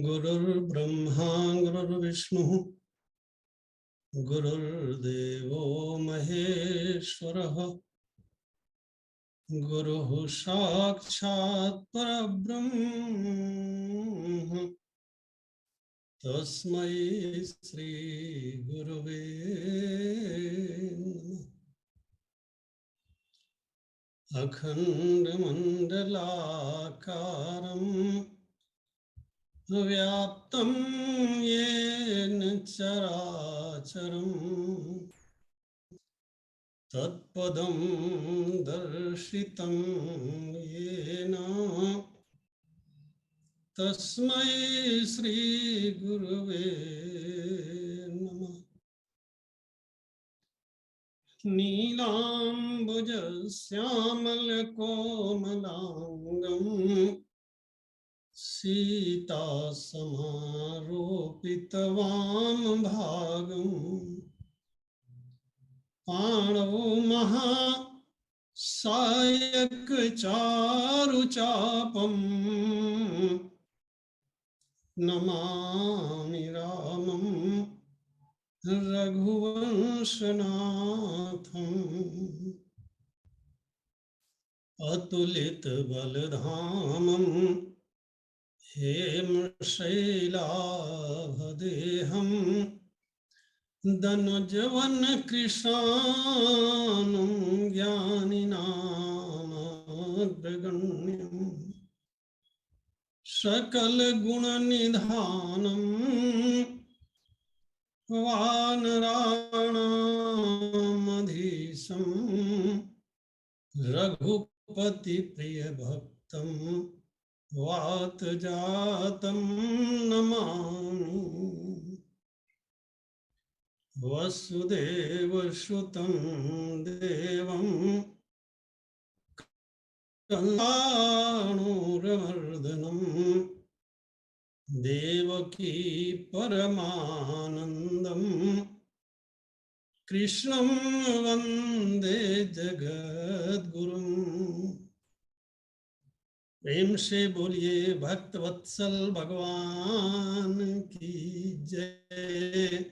गुरुर्ब्रह्मा गुरुर्विष्णुः गुरुर्देवो महेश्वरः गुरुः साक्षात् परब्रह्म तस्मै श्री गुरुवे नमः। अखण्डमण्डलाकारम् व्याप्तं येन चराचरम् तत्पदं दर्शितं येन तस्मै श्री गुरुवे नमः। नीलाम्बुजश्यामलकोमलाङ्गम् सीतासमारोपितवामभागम् पाणौ महासायकचारुचापम् नमामि रामं रघुवंशनाथम्। अतुलितबलधामम् हेमशैलाभदेहम् दनुजवनकृशानुं ज्ञानिनामग्रगण्यम् सकलगुणनिधानं वानराणामधीशं रघुपतिप्रियभक्तं वातजातं नमामि। वसुदेवसुतं देवं कंसानुरमर्दनं देवकी परमानन्दं कृष्णं वन्दे जगद्गुरुम्। प्रेम से बोलिए भक्तवत्सल भगवान की जय।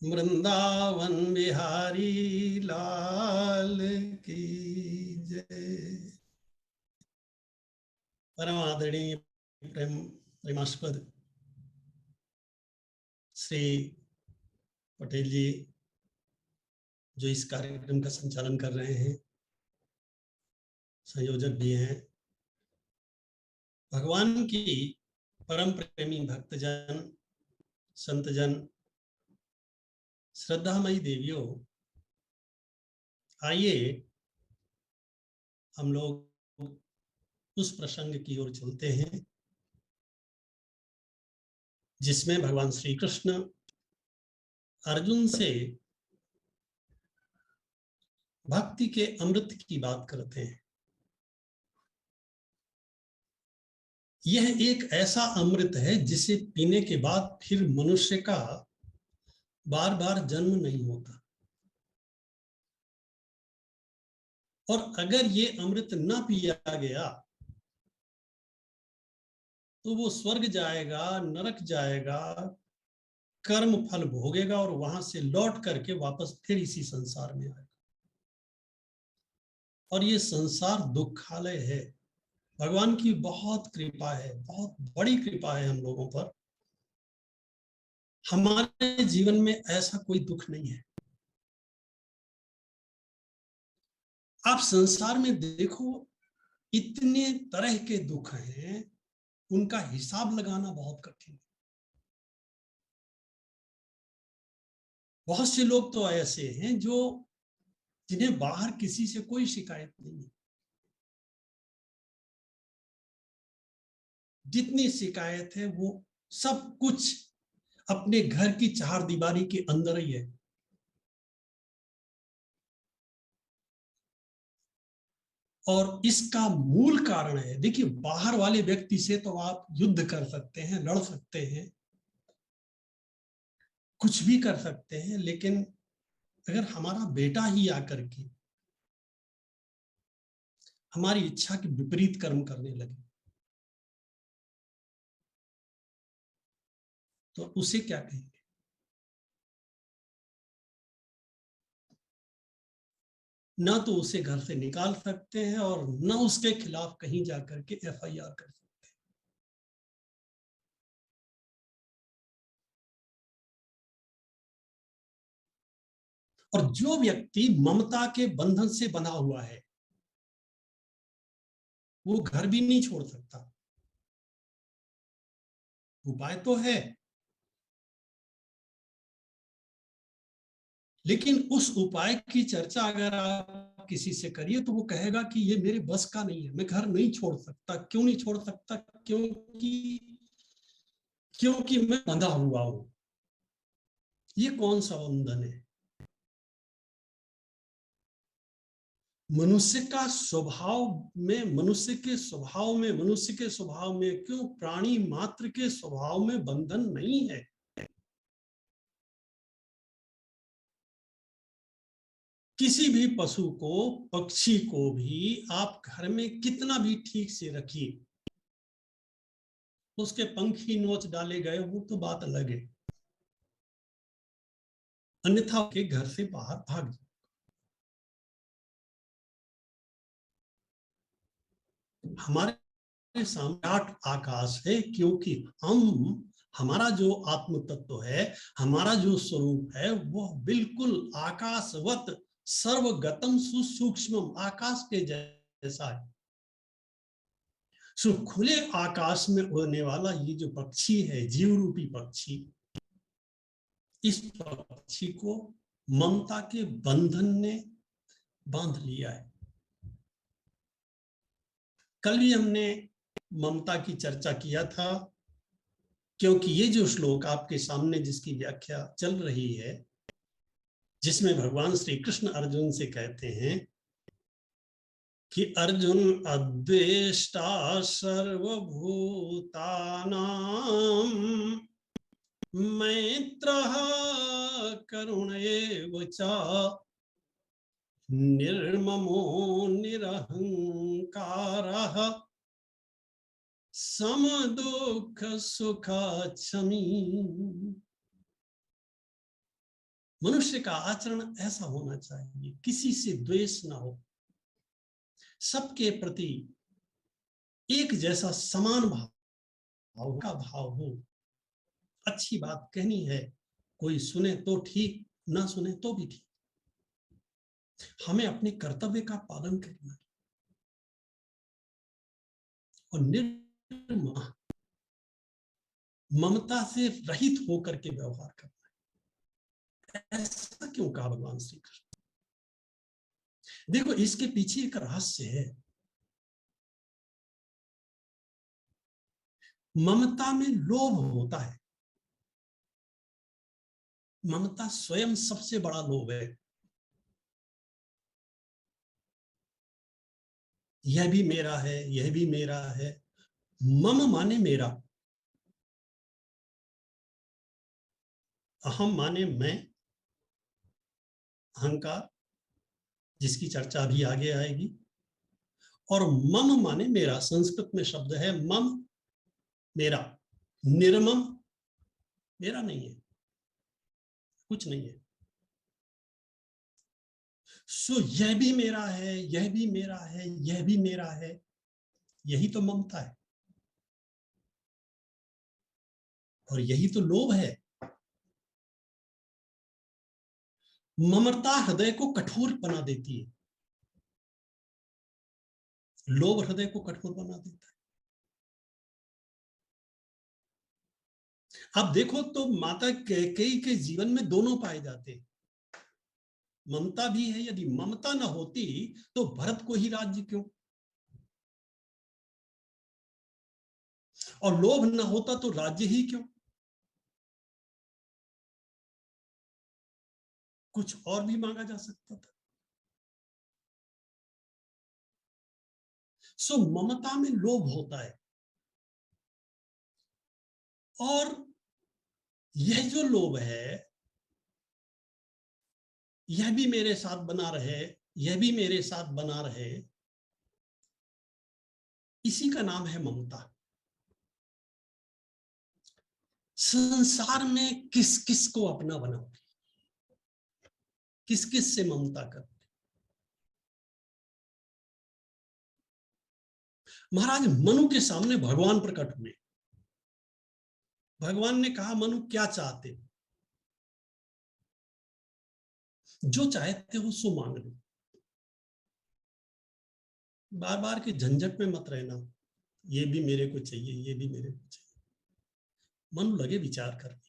वृंदावन बिहारी लाल की जय। परम आदरणीय प्रेमास्पद श्री पटेल जी जो इस कार्यक्रम का संचालन कर रहे हैं, संयोजक भी हैं, भगवान की परम प्रेमी भक्तजन, संतजन, श्रद्धामयी देवियों, आइए हम लोग उस प्रसंग की ओर चलते हैं जिसमें भगवान श्री कृष्ण अर्जुन से भक्ति के अमृत की बात करते हैं। यह एक ऐसा अमृत है जिसे पीने के बाद फिर मनुष्य का बार बार जन्म नहीं होता, और अगर ये अमृत न पिया गया तो वो स्वर्ग जाएगा, नरक जाएगा, कर्म फल भोगेगा और वहां से लौट करके वापस फिर इसी संसार में आएगा। और ये संसार दुखालय है। भगवान की बहुत कृपा है, बहुत बड़ी कृपा है हम लोगों पर। हमारे जीवन में ऐसा कोई दुख नहीं है। आप संसार में देखो, इतने तरह के दुख हैं, उनका हिसाब लगाना बहुत कठिन है। बहुत से लोग तो ऐसे हैं जो जिन्हें बाहर किसी से कोई शिकायत नहीं है। जितनी शिकायत है वो सब कुछ अपने घर की चार दीवारी के अंदर ही है। और इसका मूल कारण है, देखिए, बाहर वाले व्यक्ति से तो आप युद्ध कर सकते हैं, लड़ सकते हैं, कुछ भी कर सकते हैं, लेकिन अगर हमारा बेटा ही आकर के हमारी इच्छा के विपरीत कर्म करने लगे, तो उसे क्या कहेंगे? ना तो उसे घर से निकाल सकते हैं और ना उसके खिलाफ कहीं जाकर के एफआईआर कर सकते हैं। और जो व्यक्ति ममता के बंधन से बंधा हुआ है, वो घर भी नहीं छोड़ सकता। उपाय तो है, लेकिन उस उपाय की चर्चा अगर आप किसी से करिए तो वो कहेगा कि ये मेरे बस का नहीं है, मैं घर नहीं छोड़ सकता। क्यों नहीं छोड़ सकता? क्योंकि मैं बंधा हुआ हूं। ये कौन सा बंधन है? मनुष्य के स्वभाव में क्यों, प्राणी मात्र के स्वभाव में बंधन नहीं है। किसी भी पशु को, पक्षी को भी आप घर में कितना भी ठीक से रखिए, उसके पंख ही नोच डाले गए, वो तो बात अलग है। अन्यथा के घर से बाहर भाग जाए। हमारे सामने आठ आकाश है, क्योंकि हमारा जो आत्म तत्व है, हमारा जो स्वरूप है, वह बिल्कुल आकाशवत सर्वगतम सुसूक्ष्म आकाश के जैसा है। सो खुले आकाश में उड़ने वाला ये जो पक्षी है, जीव रूपी पक्षी, इस पक्षी को ममता के बंधन ने बांध लिया है। कल भी हमने ममता की चर्चा किया था, क्योंकि ये जो श्लोक आपके सामने जिसकी व्याख्या चल रही है, जिसमें भगवान श्री कृष्ण अर्जुन से कहते हैं कि अर्जुन अद्वेष्टा सर्वभूतानां मैत्रः करुण एव च निर्ममो निरहंकारः सम दुख सुख क्षमी। मनुष्य का आचरण ऐसा होना चाहिए, किसी से द्वेष ना हो, सबके प्रति एक जैसा समान भाव का भाव हो। अच्छी बात कहनी है, कोई सुने तो ठीक, ना सुने तो भी ठीक, हमें अपने कर्तव्य का पालन करना है और ममता से रहित होकर के व्यवहार करना है। ऐसा क्यों कहा भगवान श्री कृष्ण? देखो, इसके पीछे एक रहस्य है। ममता में लोभ होता है। ममता स्वयं सबसे बड़ा लोभ है। यह भी मेरा है, यह भी मेरा है। मम माने मेरा, अहम माने मैं, अहंकार, जिसकी चर्चा भी आगे आएगी। और मम माने मेरा, संस्कृत में शब्द है मम, मेरा। निर्मम मेरा नहीं है, कुछ नहीं है। सो यह भी मेरा है, यह भी मेरा है, यह भी मेरा है, यही तो ममता है और यही तो लोभ है। ममता हृदय को कठोर बना देती है, लोभ हृदय को कठोर बना देता है। अब देखो तो माता कैकेयी के जीवन में दोनों पाए जाते हैं, ममता भी है। यदि ममता न होती तो भरत को ही राज्य क्यों, और लोभ न होता तो राज्य ही क्यों, कुछ और भी मांगा जा सकता था। सो ममता में लोभ होता है, और यह जो लोभ है, यह भी मेरे साथ बना रहे, यह भी मेरे साथ बना रहे, इसी का नाम है ममता। संसार में किस किस को अपना बनाओगे, किस किस से ममता कर। महाराज मनु के सामने भगवान प्रकट हुए, भगवान ने कहा मनु क्या चाहते हो, जो चाहते हो सो मांग लो, बार बार के झंझट में मत रहना, ये भी मेरे को चाहिए, ये भी मेरे को चाहिए। मनु लगे विचार करने,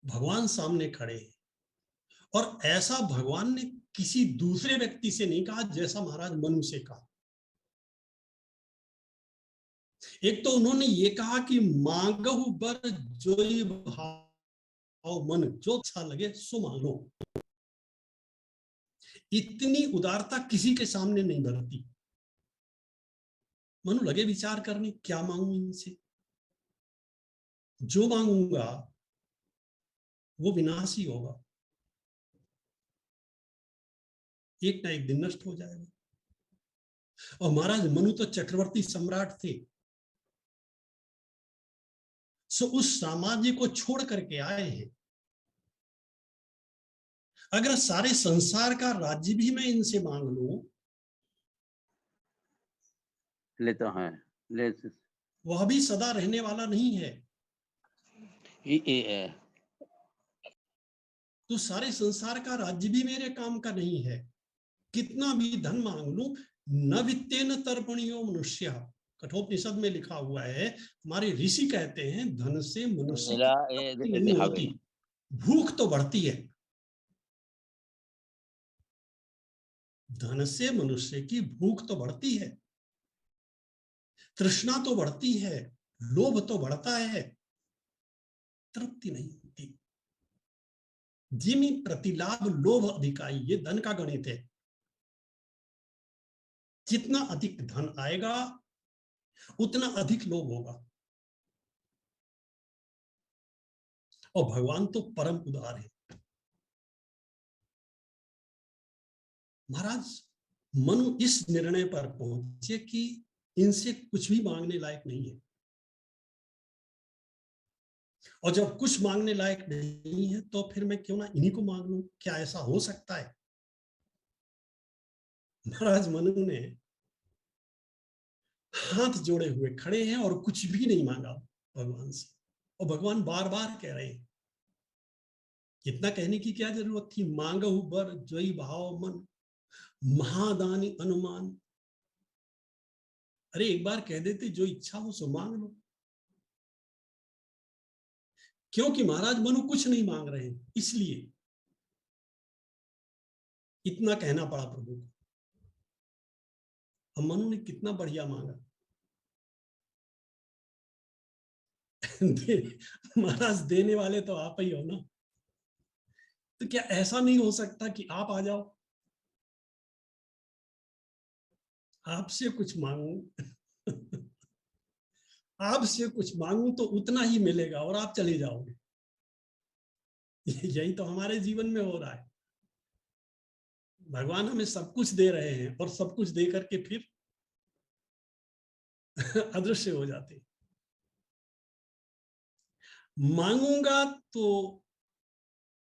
भगवान सामने खड़े हैं, और ऐसा भगवान ने किसी दूसरे व्यक्ति से नहीं कहा जैसा महाराज मनु से कहा। एक तो उन्होंने ये कहा कि मांगहु बर जोई भाव मन, जो अच्छा लगे सो मांगो। इतनी उदारता किसी के सामने नहीं बनती। मनु लगे विचार करने, क्या मांगू इनसे, जो मांगूंगा वो विनाशी होगा, एक ना एक दिन नष्ट हो जाएगा। और महाराज मनु तो चक्रवर्ती सम्राट थे, सो उस साम्राज्य को छोड़ करके आए हैं। अगर सारे संसार का राज्य भी मैं इनसे मांग लूं, लेता है, ले वह भी सदा रहने वाला नहीं है। तो सारे संसार का राज्य भी मेरे काम का नहीं है, कितना भी धन मांग लूं, न वित्तेन तर्पणियो मनुष्य, कठोपनिषद में लिखा हुआ है। हमारे ऋषि कहते हैं धन से मनुष्य की तृप्ति नहीं होती, भूख तो बढ़ती है। धन से मनुष्य की भूख तो बढ़ती है, तृष्णा तो बढ़ती है, लोभ तो बढ़ता है, तृप्ति नहीं होती। जिमि प्रतिलाभ लोभ अधिकाई, ये धन का गणित है। जितना अधिक धन आएगा उतना अधिक लोभ होगा। और भगवान तो परम उदार है। महाराज मनु इस निर्णय पर पहुंचे कि इनसे कुछ भी मांगने लायक नहीं है, और जब कुछ मांगने लायक नहीं है तो फिर मैं क्यों ना इन्हीं को मांग लूं, क्या ऐसा हो सकता है। महाराज मनु ने हाथ जोड़े हुए खड़े हैं और कुछ भी नहीं मांगा भगवान से, और भगवान बार बार कह रहे हैं। इतना कहने की क्या जरूरत थी, मांगहु बर जोई भाव मन, महादानी अनुमान। अरे एक बार कह देते जो इच्छा हो सो मांग लो। क्योंकि महाराज मनु कुछ नहीं मांग रहे हैं, इसलिए इतना कहना पड़ा प्रभु को। अब मनु ने कितना बढ़िया मांगा। महाराज देने वाले तो आप ही हो ना, तो क्या ऐसा नहीं हो सकता कि आप आ जाओ, आपसे कुछ मांगू। आपसे कुछ मांगू तो उतना ही मिलेगा और आप चले जाओगे। यही तो हमारे जीवन में हो रहा है। भगवान हमें सब कुछ दे रहे हैं और सब कुछ दे करके फिर अदृश्य हो जाते हैं। मांगूंगा तो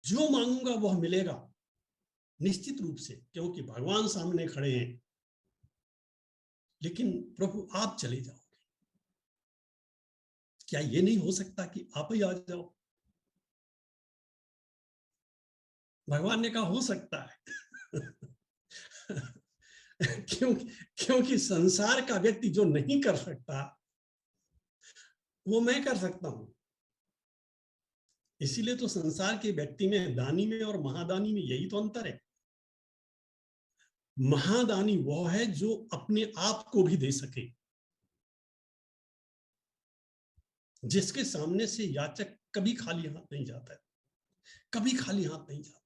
जो मांगूंगा वह मिलेगा निश्चित रूप से, क्योंकि भगवान सामने खड़े हैं। लेकिन प्रभु आप चले जाओगे, क्या ये नहीं हो सकता कि आप ही आ जाओ? भगवान ने कहा हो सकता है। क्योंकि संसार का व्यक्ति जो नहीं कर सकता वो मैं कर सकता हूं। इसीलिए तो संसार के व्यक्ति में, दानी में और महादानी में यही तो अंतर है। महादानी वो है जो अपने आप को भी दे सके, जिसके सामने से याचक कभी खाली हाथ नहीं जाता है, कभी खाली हाथ नहीं जाता।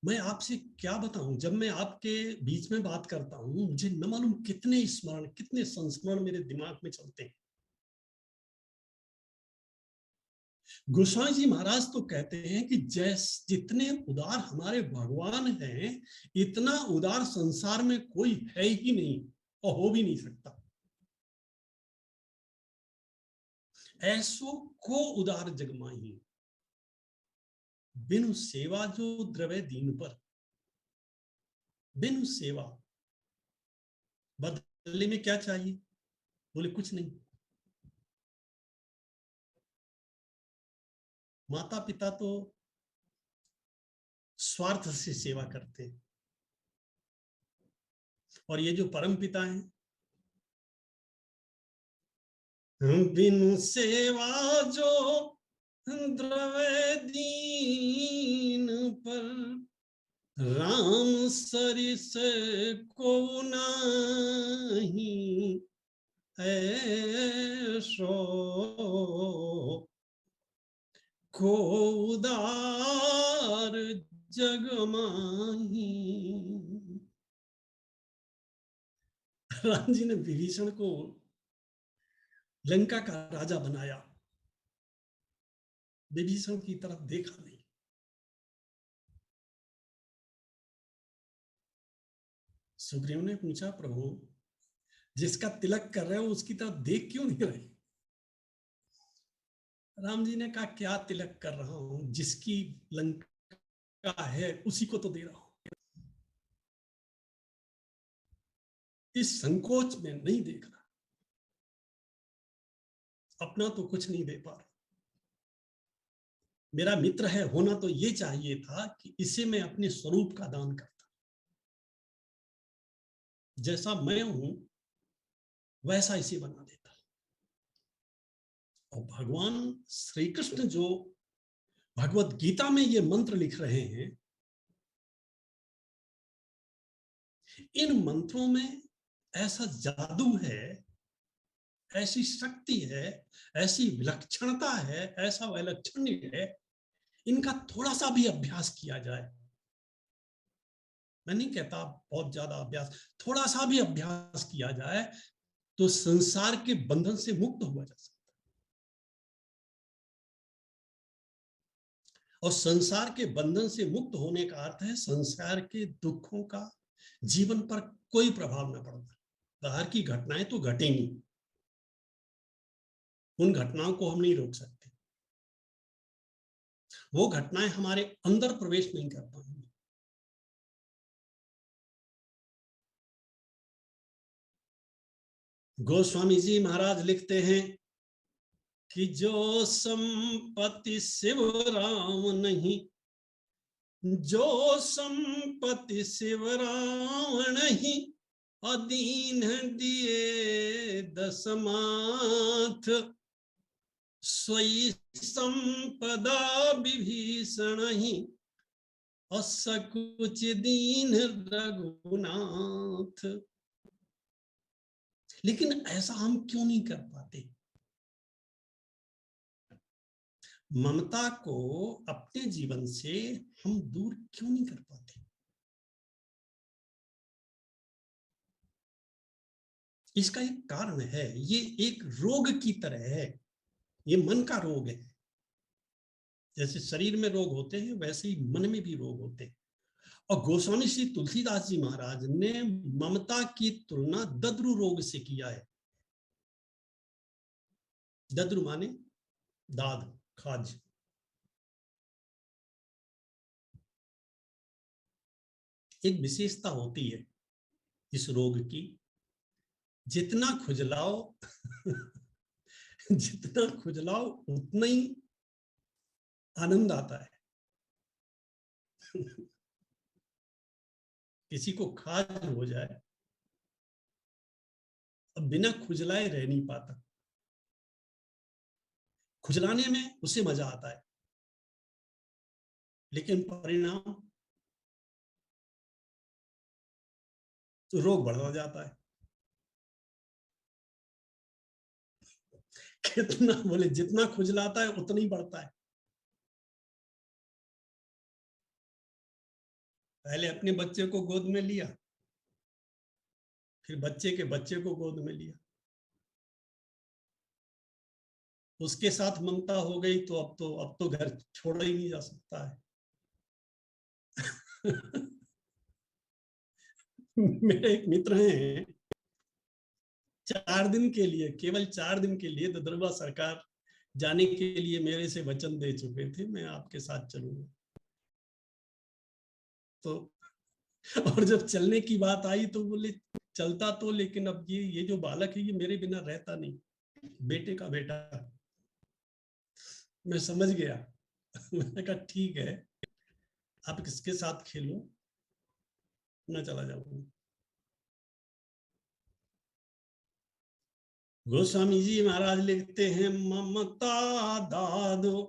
मैं आपसे क्या बताऊं, जब मैं आपके बीच में बात करता हूं, मुझे न मालूम कितने स्मरण, कितने संस्मरण मेरे दिमाग में चलते हैं। गोस्वामी जी महाराज तो कहते हैं कि जितने उदार हमारे भगवान हैं, इतना उदार संसार में कोई है ही नहीं और हो भी नहीं सकता। ऐसो को उदार जगमाही, बिनु सेवा जो द्रवे दीन पर। बिनु सेवा, बदले में क्या चाहिए? बोले कुछ नहीं। माता पिता तो स्वार्थ से सेवा करते हैं, और ये जो परम पिता हैं, बिनु सेवा जो द्रवे दीन पर, राम सरिस को नहीं ऐसो को उदार जग माही। राम जी ने विभीषण को लंका का राजा बनाया, विभीषण की तरफ देखा नहीं। सुग्रीव ने पूछा, प्रभु जिसका तिलक कर रहे हो उसकी तरफ देख क्यों नहीं रहे? राम जी ने कहा, क्या तिलक कर रहा हूं, जिसकी लंका है उसी को तो दे रहा हूं। इस संकोच में नहीं देख रहा, अपना तो कुछ नहीं दे पा रहा। मेरा मित्र है, होना तो ये चाहिए था कि इसे मैं अपने स्वरूप का दान करता। जैसा मैं हूं वैसा इसे बना देता। और भगवान श्री कृष्ण जो भगवत गीता में ये मंत्र लिख रहे हैं, इन मंत्रों में ऐसा जादू है, ऐसी शक्ति है, ऐसी विलक्षणता है, ऐसा वैलक्षण्य है। इनका थोड़ा सा भी अभ्यास किया जाए, मैं नहीं कहता बहुत ज्यादा अभ्यास, थोड़ा सा भी अभ्यास किया जाए तो संसार के बंधन से मुक्त हुआ जा सकता है। और संसार के बंधन से मुक्त होने का अर्थ है संसार के दुखों का जीवन पर कोई प्रभाव न पड़ता। बाहर की घटनाएं तो घटेंगी, उन घटनाओं को हम नहीं रोक सकते, वो घटनाएं हमारे अंदर प्रवेश नहीं कर पाएंगी। गोस्वामी जी महाराज लिखते हैं कि जो संपत्ति शिव राम नहीं, जो संपत्ति शिव राम नहीं, अदीन दिए दसमाथ, सोई संपदा विभीषण ही, असकुच दीन रघुनाथ। लेकिन ऐसा हम क्यों नहीं कर पाते? ममता को अपने जीवन से हम दूर क्यों नहीं कर पाते? इसका एक कारण है, ये एक रोग की तरह है, ये मन का रोग है। जैसे शरीर में रोग होते हैं वैसे ही मन में भी रोग होते हैं। और गोस्वामी श्री तुलसीदास जी महाराज ने ममता की तुलना दद्रु रोग से किया है। दद्रु माने दाद, खाज। एक विशेषता होती है इस रोग की, जितना खुजलाओ जितना खुजलाओ उतना ही आनंद आता है। किसी को खाज हो जाए, अब बिना खुजलाए रह नहीं पाता, खुजलाने में उसे मजा आता है, लेकिन परिणाम तो रोग बढ़ता जाता है। कितना बोले, जितना खुजलाता है उतना ही बढ़ता है। पहले अपने बच्चे को गोद में लिया, फिर बच्चे के बच्चे को गोद में लिया, उसके साथ ममता हो गई तो अब तो घर छोड़ा ही नहीं जा सकता है। मेरे एक मित्र हैं, 4 दिन के लिए, केवल 4 दिन के लिए ददरवा सरकार जाने के लिए मेरे से वचन दे चुके थे, मैं आपके साथ चलूंगा। तो और जब चलने की बात आई तो बोले चलता तो, लेकिन अब ये जो बालक है ये मेरे बिना रहता नहीं, बेटे का बेटा। मैं समझ गया। मैंने कहा ठीक है, आप किसके साथ खेलो, मैं चला जाऊंगा। गोस्वामी जी महाराज लिखते हैं, ममता दादो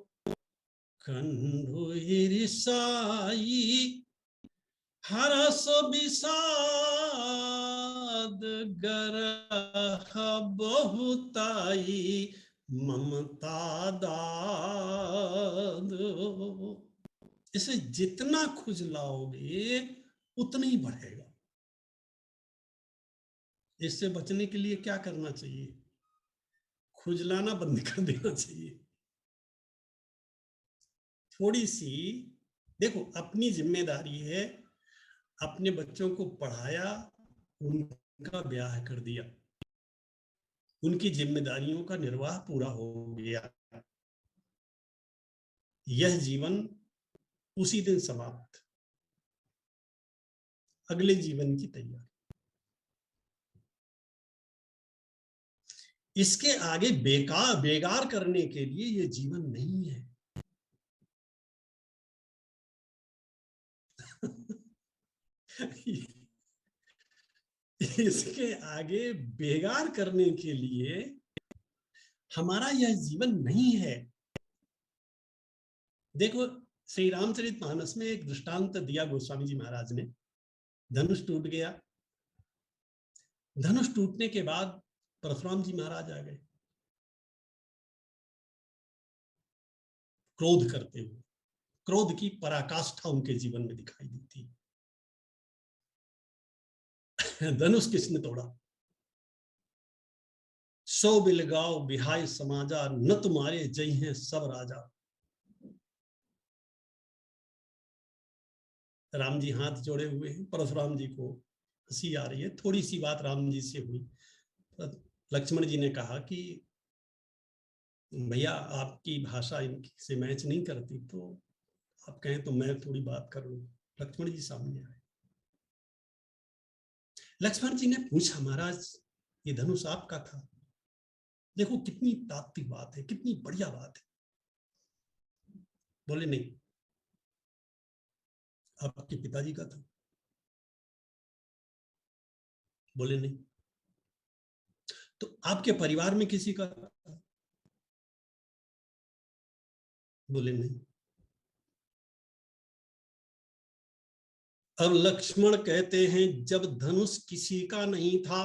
खंडो हिरिसाई, हरस विषाद गरह बहुताई, ममता दादो। इसे जितना खुजलाओगे उतना ही बढ़ेगा। इससे बचने के लिए क्या करना चाहिए? खुजलाना बंद कर देना चाहिए। थोड़ी सी, देखो अपनी जिम्मेदारी है, अपने बच्चों को पढ़ाया, उनका ब्याह कर दिया, उनकी जिम्मेदारियों का निर्वाह पूरा हो गया, यह जीवन उसी दिन समाप्त, अगले जीवन की तैयारी। इसके आगे बेगार करने के लिए यह जीवन नहीं है। इसके आगे बेगार करने के लिए हमारा यह जीवन नहीं है। देखो, श्री रामचरितमानस में एक दृष्टांत दिया गोस्वामी जी महाराज ने। धनुष टूट गया, धनुष टूटने के बाद परशुराम जी महाराज आ गए क्रोध करते हुए। क्रोध की पराकाष्ठा उनके जीवन में दिखाई देती है। धनुष किसने तोड़ा? सौ बिलगाओ बिहाय समाजा, न तुम्हारे जय हैं सब राजा। राम जी हाथ जोड़े हुए हैं, परशुराम जी को हंसी आ रही है। थोड़ी सी बात राम जी से हुई, लक्ष्मण जी ने कहा कि भैया आपकी भाषा इनकी से मैच नहीं करती, तो आप कहें तो मैं थोड़ी बात कर लूं। लक्ष्मण जी सामने आए। लक्ष्मण जी ने पूछा, महाराज ये धनुष आपका था? देखो कितनी तात्विक बात है, कितनी बढ़िया बात है। बोले नहीं, आपके पिताजी का था। बोले नहीं, तो आपके परिवार में किसी का था? बोले नहीं। अब लक्ष्मण कहते हैं, जब धनुष किसी का नहीं था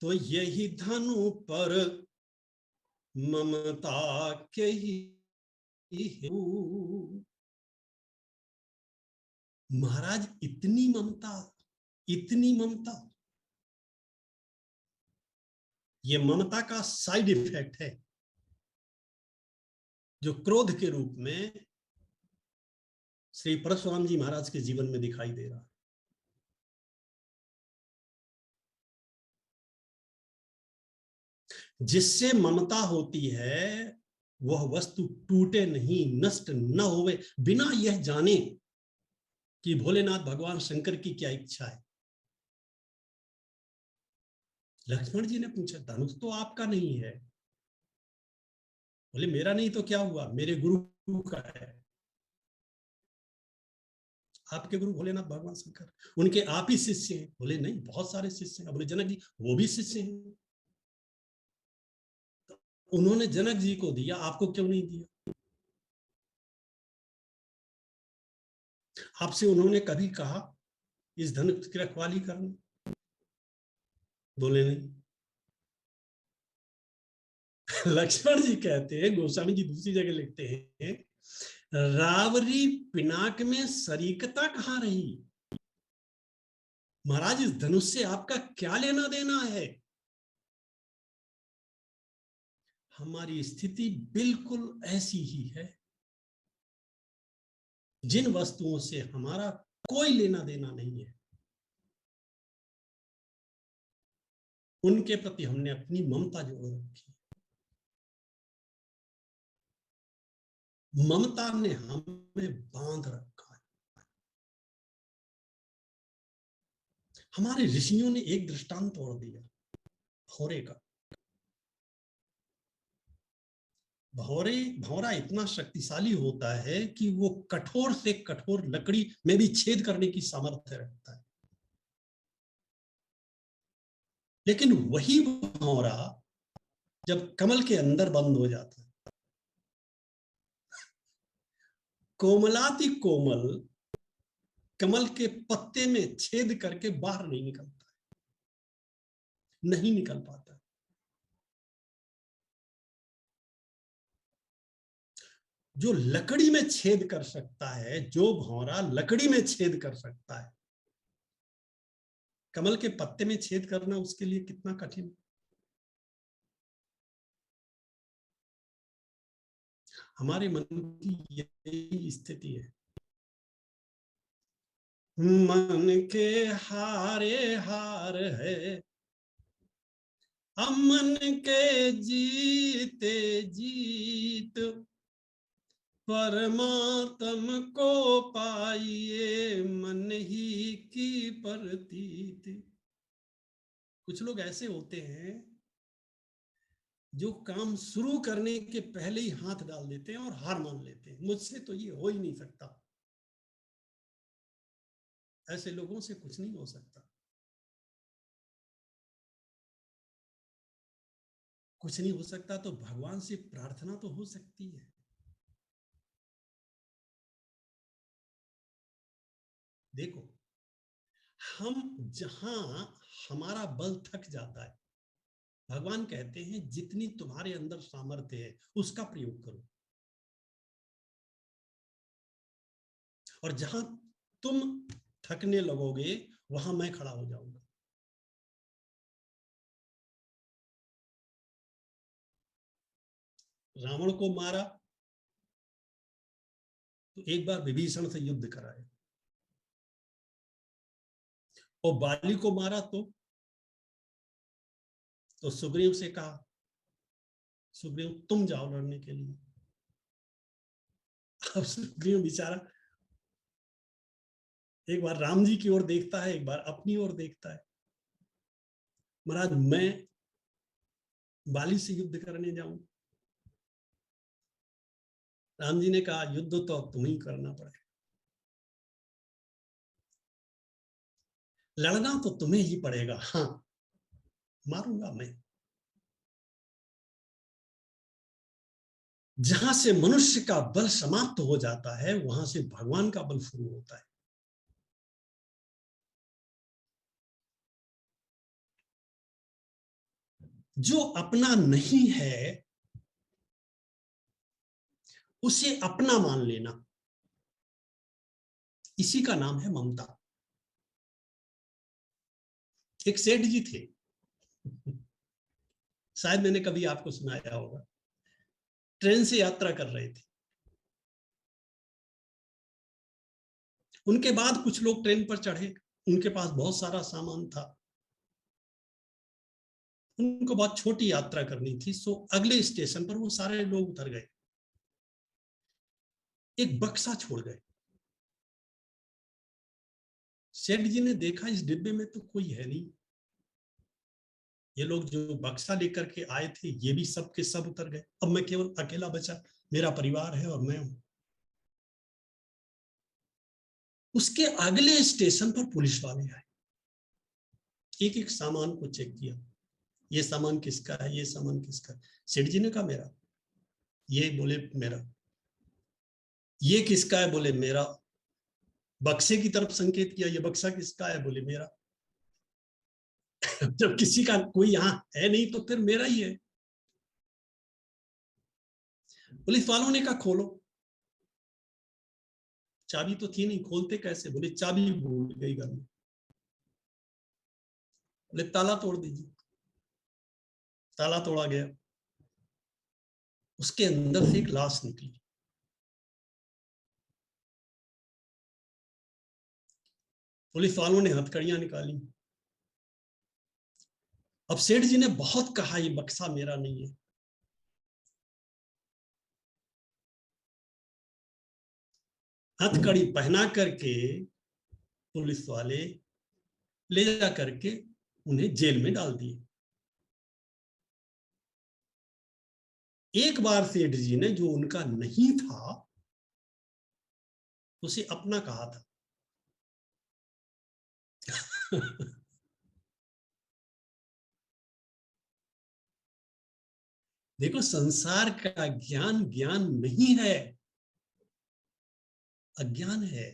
तो यही धनु पर ममता के ही। महाराज इतनी ममता, इतनी ममता, ये ममता का साइड इफेक्ट है जो क्रोध के रूप में श्री परशुराम जी महाराज के जीवन में दिखाई दे रहा है। जिससे ममता होती है वह वस्तु टूटे नहीं, नष्ट न होवे, बिना यह जाने कि भोलेनाथ भगवान शंकर की क्या इच्छा है। लक्ष्मण जी ने पूछा, धनुष तो आपका नहीं है। बोले मेरा नहीं तो क्या हुआ, मेरे गुरु का है। आपके गुरु भोलेनाथ भगवान शंकर, उनके आप ही शिष्य हैं। बोले नहीं, बहुत सारे शिष्य हैं। बोले जनक जी वो भी शिष्य हैं। तो उन्होंने जनक जी को दिया, आपको क्यों नहीं दिया? आपसे उन्होंने कभी कहा इस धनुष की रखवाली करना? बोले नहीं। लक्ष्मण जी कहते हैं, गोस्वामी जी दूसरी जगह लिखते हैं, रावरी पिनाक में शरीकता कहां रही? महाराज इस धनुष से आपका क्या लेना देना है? हमारी स्थिति बिल्कुल ऐसी ही है। जिन वस्तुओं से हमारा कोई लेना देना नहीं है, उनके प्रति हमने अपनी ममता जोड़ रखी। ममता ने हमें बांध रखा है। हमारे ऋषियों ने एक दृष्टांत तोड़ दिया, भौरे का। भौरा इतना शक्तिशाली होता है कि वो कठोर से कठोर लकड़ी में भी छेद करने की सामर्थ्य रखता है। लेकिन वही भौरा जब कमल के अंदर बंद हो जाता है, कोमलाति कोमल कमल के पत्ते में छेद करके बाहर नहीं निकलता है, नहीं निकल पाता। जो लकड़ी में छेद कर सकता है, जो भौरा लकड़ी में छेद कर सकता है, कमल के पत्ते में छेद करना उसके लिए कितना कठिन। हमारे मन की यही स्थिति है। मन के हारे हार है, मन के जीते जीत, परमात्म को पाइए मन ही की प्रतीत। कुछ लोग ऐसे होते हैं जो काम शुरू करने के पहले ही हाथ डाल देते हैं और हार मान लेते हैं, मुझसे तो ये हो ही नहीं सकता। ऐसे लोगों से कुछ नहीं हो सकता। कुछ नहीं हो सकता तो भगवान से प्रार्थना तो हो सकती है। देखो, हम जहां हमारा बल थक जाता है, भगवान कहते हैं जितनी तुम्हारे अंदर सामर्थ्य है उसका प्रयोग करो। और जहां तुम थकने लगोगे वहां मैं खड़ा हो जाऊंगा। रावण को मारा तो एक बार विभीषण से युद्ध कराया, और बाली को मारा तो सुग्रीव से कहा, सुग्रीव तुम जाओ लड़ने के लिए। अब सुग्रीव बेचारा एक बार राम जी की ओर देखता है, एक बार अपनी ओर देखता है। महाराज मैं बाली से युद्ध करने जाऊं? राम जी ने कहा युद्ध तो तुम ही करना पड़ेगा, लड़ना तो तुम्हें ही पड़ेगा। हाँ, मारूंगा मैं। जहां से मनुष्य का बल समाप्त हो जाता है वहां से भगवान का बल शुरू होता है। जो अपना नहीं है उसे अपना मान लेना, इसी का नाम है ममता। एक सेठ जी थे, शायद मैंने कभी आपको सुनाया होगा। ट्रेन से यात्रा कर रहे थे, उनके बाद कुछ लोग ट्रेन पर चढ़े, उनके पास बहुत सारा सामान था। उनको बहुत छोटी यात्रा करनी थी, सो अगले स्टेशन पर वो सारे लोग उतर गए, एक बक्सा छोड़ गए। सेठ जी ने देखा इस डिब्बे में तो कोई है नहीं, ये लोग जो बक्सा लेकर के आए थे ये भी सब के सब उतर गए, अब मैं केवल अकेला बचा, मेरा परिवार है और मैं हूं। उसके अगले स्टेशन पर पुलिस वाले आए, एक एक सामान को चेक किया, ये सामान किसका है, ये सामान किसका है। सेठ जी ने कहा मेरा, ये बोले मेरा, ये किसका है, बोले मेरा। बक्से की तरफ संकेत किया, ये बक्सा किसका है, बोले मेरा। जब किसी का कोई यहाँ है नहीं तो फिर मेरा ही है। पुलिस वालों ने कहा खोलो, चाबी तो थी नहीं, खोलते कैसे, बोले चाबी भूल गई घर में। बोले ताला तोड़ दीजिए, ताला तोड़ा गया, उसके अंदर से एक लाश निकली। पुलिस वालों ने हथकड़ियां निकाली। अब सेठ जी ने बहुत कहा ये बक्सा मेरा नहीं है। हथकड़ी पहना करके पुलिस वाले ले जा करके उन्हें जेल में डाल दिए। एक बार सेठ जी ने जो उनका नहीं था उसे अपना कहा था। देखो, संसार का ज्ञान ज्ञान नहीं है, अज्ञान है।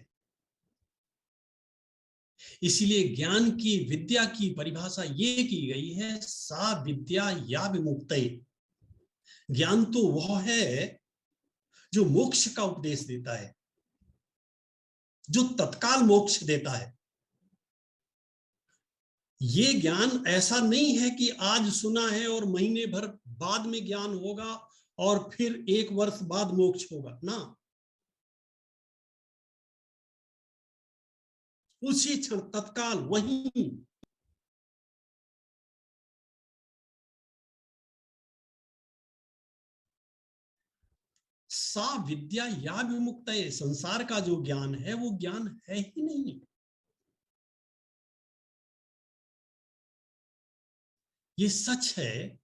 इसीलिए ज्ञान की विद्या की परिभाषा ये की गई है, सा विद्या या विमुक्त। ज्ञान तो वह है जो मोक्ष का उपदेश देता है, जो तत्काल मोक्ष देता है। ये ज्ञान ऐसा नहीं है कि आज सुना है और महीने भर बाद में ज्ञान होगा और फिर 1 वर्ष बाद मोक्ष होगा ना। उसी क्षण तत्काल वही। सा विद्या या विमुक्त, संसार का जो ज्ञान है वो ज्ञान है ही नहीं। ये सच है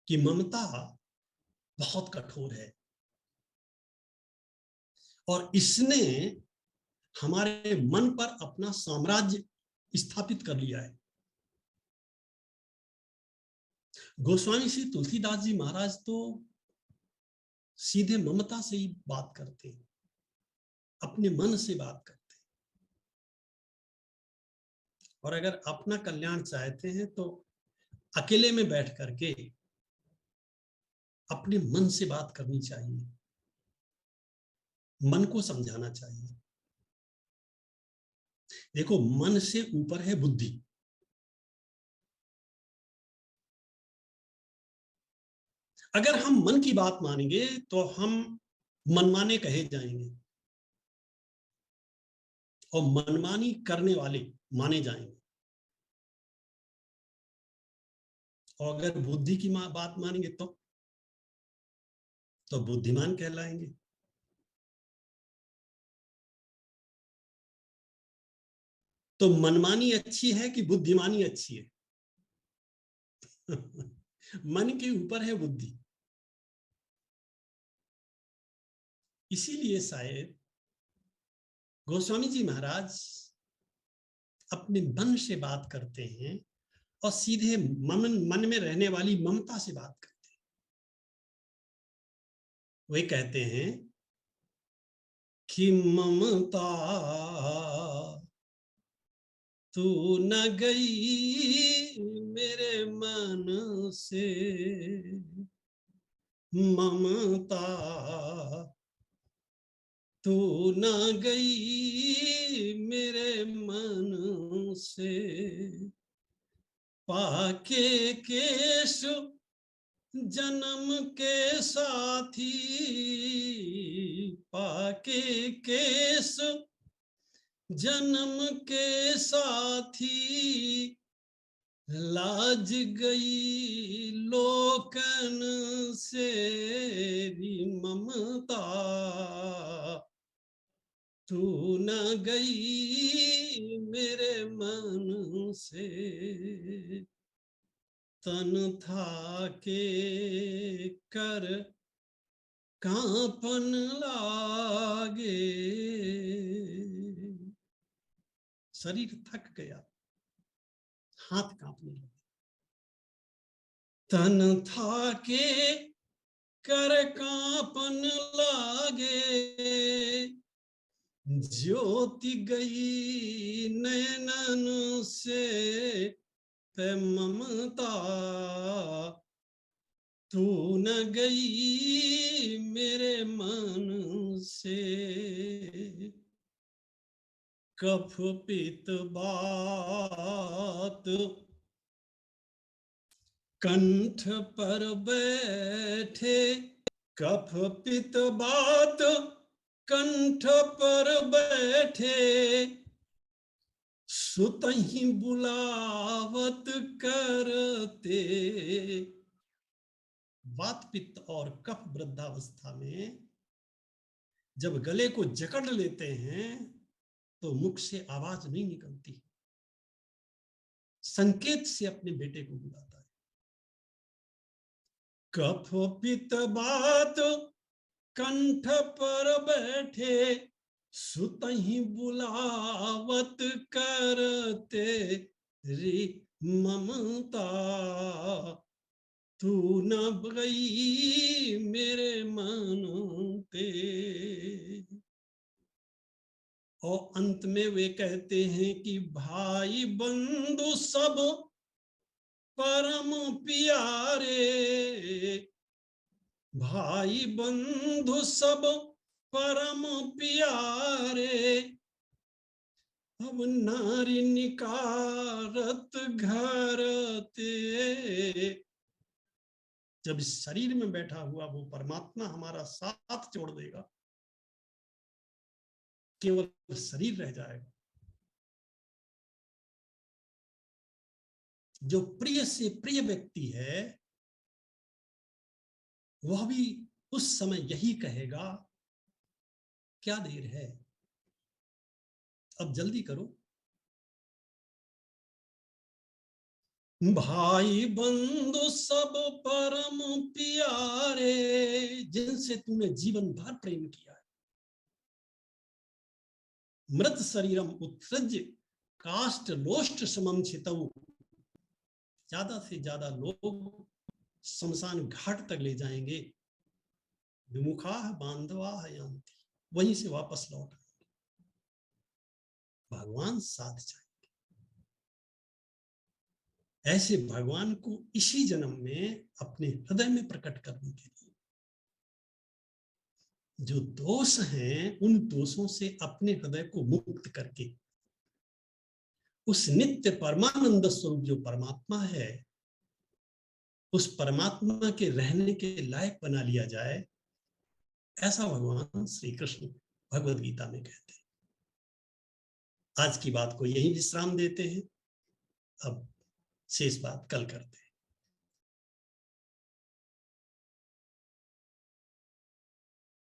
कि ममता बहुत कठोर है और इसने हमारे मन पर अपना साम्राज्य स्थापित कर लिया है। गोस्वामी श्री तुलसीदास जी महाराज तो सीधे ममता से ही बात करते हैं, अपने मन से बात करते हैं। और अगर अपना कल्याण चाहते हैं तो अकेले में बैठ करके अपने मन से बात करनी चाहिए, मन को समझाना चाहिए। देखो, मन से ऊपर है बुद्धि। अगर हम मन की बात मानेंगे तो हम मनमाने कहे जाएंगे और मनमानी करने वाले माने जाएंगे। और अगर बुद्धि की बात मानेंगे तो बुद्धिमान कहलाएंगे। तो मनमानी अच्छी है कि बुद्धिमानी अच्छी है? मन के ऊपर है बुद्धि। इसीलिए शायद गोस्वामी जी महाराज अपने मन से बात करते हैं और सीधे मन में रहने वाली ममता से बात करते हैं। वे कहते हैं कि ममता तू न गई मेरे मन से, ममता तू न गई मेरे मन से, पाके केश जन्म के साथी, पाके केश जन्म के साथी, लाज गई लोकन से री ममता, तू न गई मेरे मन से। तन था के कर कांपन लागे, शरीर थक गया, हाथ कांपने लगे। तन था के कर कांपन लागे, ज्योति गई नैनन से ते ममता, तू न गई मेरे मन से। कफ पित बात कंठ पर बैठे, कफ पित बात कंठ पर बैठे, सुतहि बुलावत करते। वात पित्त और कफ वृद्धावस्था में जब गले को जकड़ लेते हैं तो मुख से आवाज नहीं निकलती, संकेत से अपने बेटे को बुलाता है। कफ पित्त बात कंठ पर बैठे, सुतहि बुलावत करते रे ममता, तू न गई मेरे मन पे। और अंत में वे कहते हैं कि भाई बंधु सब परम प्यारे, भाई बंधु सब परम प्यारे, अब नारी निकारत घर ते। जब इस शरीर में बैठा हुआ वो परमात्मा हमारा साथ छोड़ देगा, केवल शरीर रह जाएगा, जो प्रिय से प्रिय व्यक्ति है वह भी उस समय यही कहेगा, क्या देर है, अब जल्दी करो। भाई बंधु सब परम प्यारे, जिनसे तुमने जीवन भर प्रेम किया है। मृत शरीरम उत्सृज काष्ठ लोष्ट समम छितऊ, ज्यादा से ज्यादा लोग शमशान घाट तक ले जाएंगे, विमुखा बांधवा यान्ति, वहीं से वापस लौट आएंगे, भगवान साथ जाएंगे। ऐसे भगवान को इसी जन्म में अपने हृदय में प्रकट करने के लिए जो दोष हैं, उन दोषों से अपने हृदय को मुक्त करके उस नित्य परमानंद स्वरूप जो परमात्मा है, उस परमात्मा के रहने के लायक बना लिया जाए, ऐसा भगवान श्री कृष्ण भगवद गीता में कहते हैं। आज की बात को यही विश्राम देते हैं, अब शेष बात कल करते हैं।